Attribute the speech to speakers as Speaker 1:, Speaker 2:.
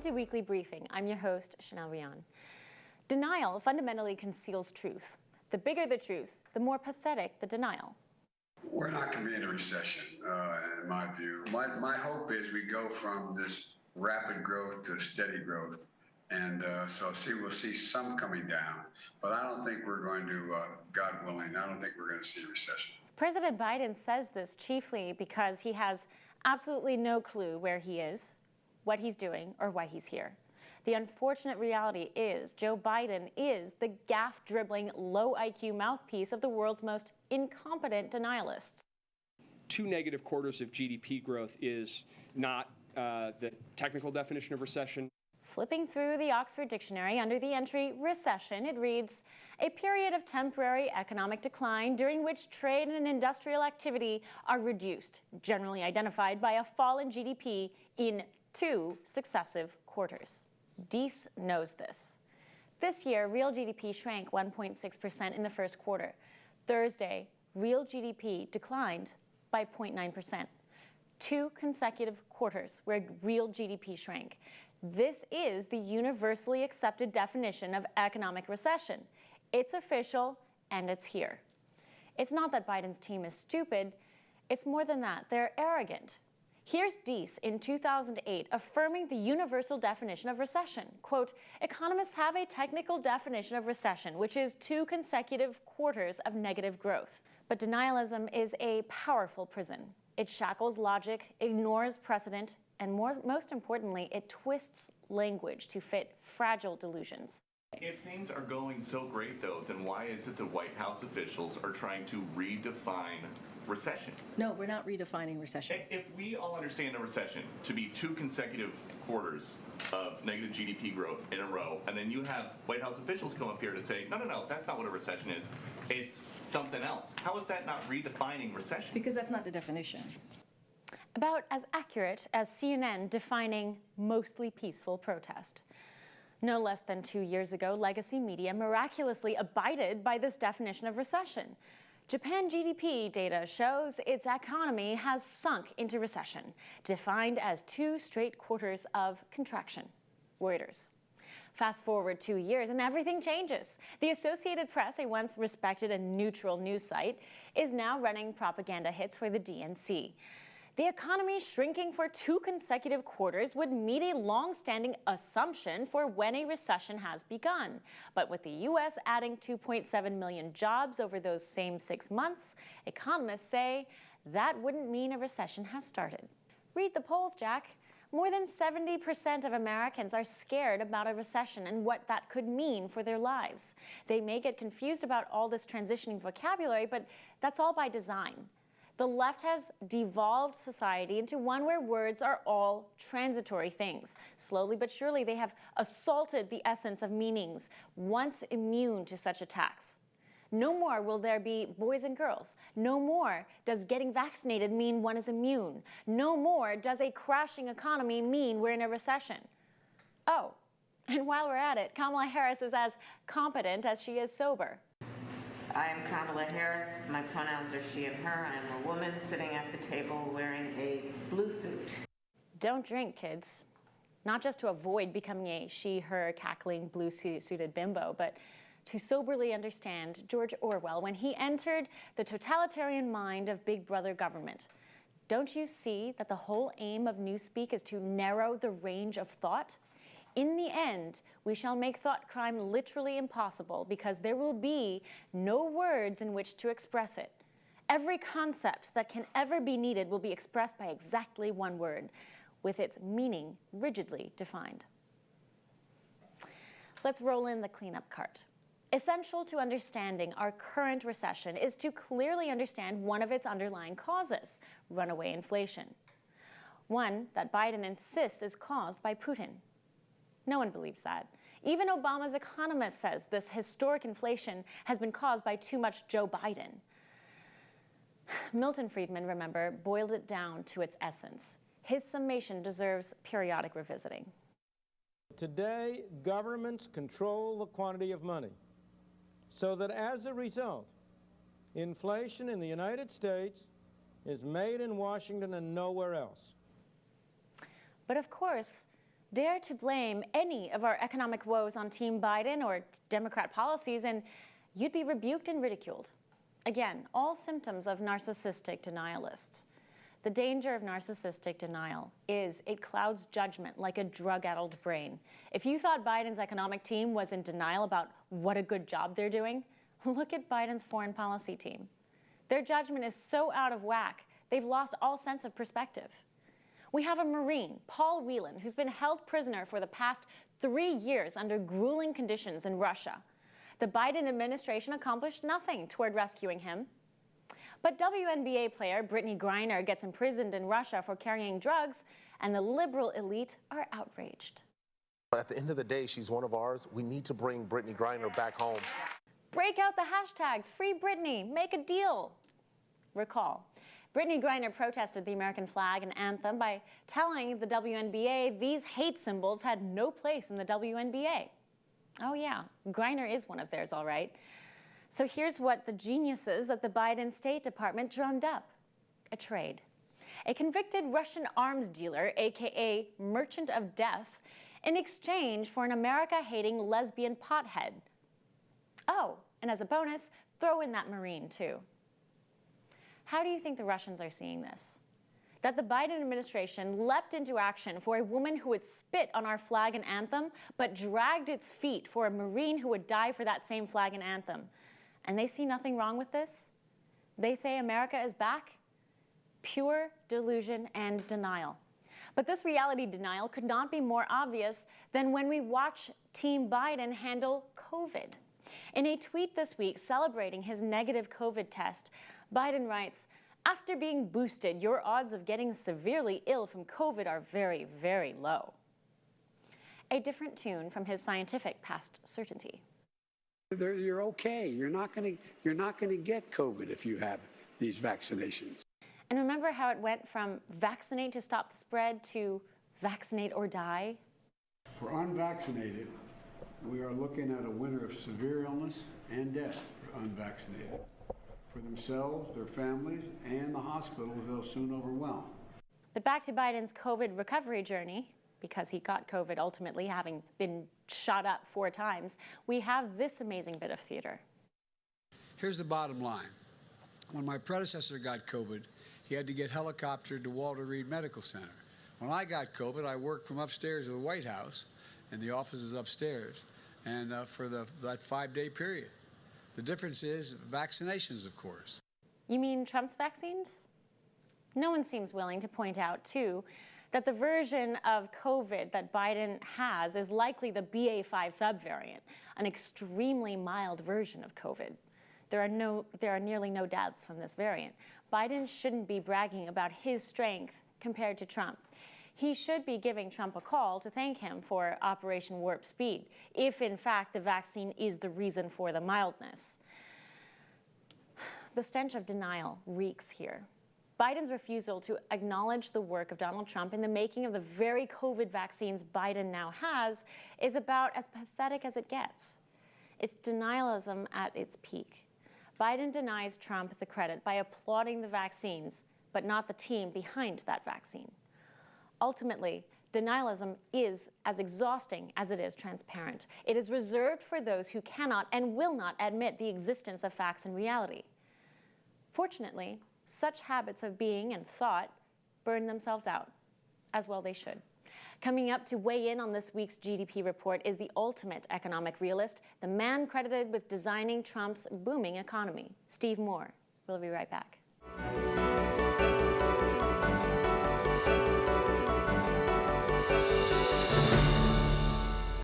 Speaker 1: to Weekly Briefing. I'm your host, Rion. Denial fundamentally conceals truth. The bigger the truth, the more pathetic the denial.
Speaker 2: We're not going to be in a recession, in my view. My hope is we go from this rapid growth to steady growth. And so we'll see some coming down. But I don't think we're going to, God willing, I don't think we're going to see a recession.
Speaker 1: President Biden says this chiefly because he has absolutely no clue where he is, what he's doing, or why he's here. The unfortunate reality is Joe Biden is the gaffe-dribbling, low-IQ mouthpiece of the world's most incompetent denialists.
Speaker 3: 2 negative quarters of GDP growth is not the technical definition of recession.
Speaker 1: Flipping through the Oxford Dictionary under the entry recession, it reads, a period of temporary economic decline during which trade and industrial activity are reduced, generally identified by a fall in GDP in 2 successive quarters. Deese knows this. This year, real GDP shrank 1.6% in the first quarter. Thursday, real GDP declined by 0.9%. 2 consecutive quarters where real GDP shrank. This is the universally accepted definition of economic recession. It's official, and it's here. It's not that Biden's team is stupid. It's more than that. They're arrogant. Here's Deese in 2008 affirming the universal definition of recession. Quote, economists have a technical definition of recession, which is 2 consecutive quarters of negative growth. But denialism is a powerful prison. It shackles logic, ignores precedent, and most importantly, it twists language to fit fragile delusions.
Speaker 4: If things are going so great, though, then why is it the White House officials are trying to redefine recession?
Speaker 5: No, we're not redefining recession.
Speaker 4: If we all understand a recession to be 2 consecutive quarters of negative GDP growth in a row, and then you have White House officials come up here to say, no, that's not what a recession is. It's something else. How is that not redefining recession?
Speaker 5: Because that's not the definition.
Speaker 1: About as accurate as CNN defining mostly peaceful protest. No less than 2 years ago, legacy media miraculously abided by this definition of recession. Japan GDP data shows its economy has sunk into recession, defined as 2 straight quarters of contraction. Reuters. Fast forward 2 years and everything changes. The Associated Press, a once respected and neutral news site, is now running propaganda hits for the DNC. The economy shrinking for 2 consecutive quarters would meet a long-standing assumption for when a recession has begun. But with the U.S. adding 2.7 million jobs over those same 6 months, economists say that wouldn't mean a recession has started. Read the polls, Jack. More than 70% of Americans are scared about a recession and what that could mean for their lives. They may get confused about all this transitioning vocabulary, but that's all by design. The left has devolved society into one where words are all transitory things. Slowly but surely, they have assaulted the essence of meanings, once immune to such attacks. No more will there be boys and girls. No more does getting vaccinated mean one is immune. No more does a crashing economy mean we're in a recession. Oh, and while we're at it, Kamala Harris is as competent as she is sober.
Speaker 6: I am Kamala Harris. My pronouns are she and her. I am a woman sitting at the table wearing a blue suit.
Speaker 1: Don't drink, kids. Not just to avoid becoming a she, her, cackling, blue-suited bimbo, but to soberly understand George Orwell when he entered the totalitarian mind of Big Brother government. Don't you see that the whole aim of Newspeak is to narrow the range of thought? In the end, we shall make thought crime literally impossible because there will be no words in which to express it. Every concept that can ever be needed will be expressed by exactly one word, with its meaning rigidly defined. Let's roll in the cleanup cart. Essential to understanding our current recession is to clearly understand one of its underlying causes, runaway inflation. One that Biden insists is caused by Putin. No one believes that. Even Obama's economist says this historic inflation has been caused by too much Joe Biden. Milton Friedman, remember, boiled it down to its essence. His summation deserves periodic revisiting.
Speaker 7: Today, governments control the quantity of money, so that as a result, inflation in the United States is made in Washington and nowhere else.
Speaker 1: But of course, Dare to blame any of our economic woes on Team Biden or Democrat policies, and you'd be rebuked and ridiculed. Again, all symptoms of narcissistic denialists. The danger of narcissistic denial is it clouds judgment like a drug-addled brain. If you thought Biden's economic team was in denial about what a good job they're doing, look at Biden's foreign policy team. Their judgment is so out of whack, they've lost all sense of perspective. We have a Marine, Paul Whelan, who's been held prisoner for the past 3 years under grueling conditions in Russia. The Biden administration accomplished nothing toward rescuing him. But WNBA player Brittney Griner gets imprisoned in Russia for carrying drugs, and the liberal elite are outraged.
Speaker 8: But at the end of the day, she's one of ours. We need to bring Brittney Griner back home.
Speaker 1: Break out the hashtags, free Brittney, make a deal. Recall, Brittney Griner protested the American flag and anthem by telling the WNBA these hate symbols had no place in the WNBA. Oh yeah, Griner is one of theirs, all right. So here's what the geniuses at the Biden State Department drummed up: a trade. A convicted Russian arms dealer, aka merchant of death, in exchange for an America-hating lesbian pothead. Oh, and as a bonus, throw in that Marine too. How do you think the Russians are seeing this? That the Biden administration leapt into action for a woman who would spit on our flag and anthem, but dragged its feet for a Marine who would die for that same flag and anthem. And they see nothing wrong with this? They say America is back? Pure delusion and denial. But this reality denial could not be more obvious than when we watch Team Biden handle COVID. In a tweet this week celebrating his negative COVID test, Biden writes, "After being boosted, your odds of getting severely ill from COVID are very, very low." A different tune from his scientific past certainty.
Speaker 9: You're okay. You're not going to get COVID if you have these vaccinations.
Speaker 1: And remember how it went from vaccinate to stop the spread to vaccinate or die?
Speaker 9: For unvaccinated, we are looking at a winter of severe illness and death for unvaccinated. For themselves, their families, and the hospitals they'll soon overwhelm.
Speaker 1: But back to Biden's COVID recovery journey, because he got COVID ultimately, having been shot up 4 times, we have this amazing bit of theater.
Speaker 10: Here's the bottom line. When my predecessor got COVID, he had to get helicoptered to Walter Reed Medical Center. When I got COVID, I worked from upstairs of the White House, and the office is upstairs, and for that 5-day period. The difference is vaccinations, of course.
Speaker 1: You mean Trump's vaccines? No one seems willing to point out, too, that the version of COVID that Biden has is likely the BA.5 subvariant, an extremely mild version of COVID. There are nearly no deaths from this variant. Biden shouldn't be bragging about his strength compared to Trump. He should be giving Trump a call to thank him for Operation Warp Speed, if in fact the vaccine is the reason for the mildness. The stench of denial reeks here. Biden's refusal to acknowledge the work of Donald Trump in the making of the very COVID vaccines Biden now has is about as pathetic as it gets. It's denialism at its peak. Biden denies Trump the credit by applauding the vaccines, but not the team behind that vaccine. Ultimately, denialism is as exhausting as it is transparent. It is reserved for those who cannot and will not admit the existence of facts and reality. Fortunately, such habits of being and thought burn themselves out, as well they should. Coming up to weigh in on this week's GDP report is the ultimate economic realist, the man credited with designing Trump's booming economy, Steve Moore. We'll be right back.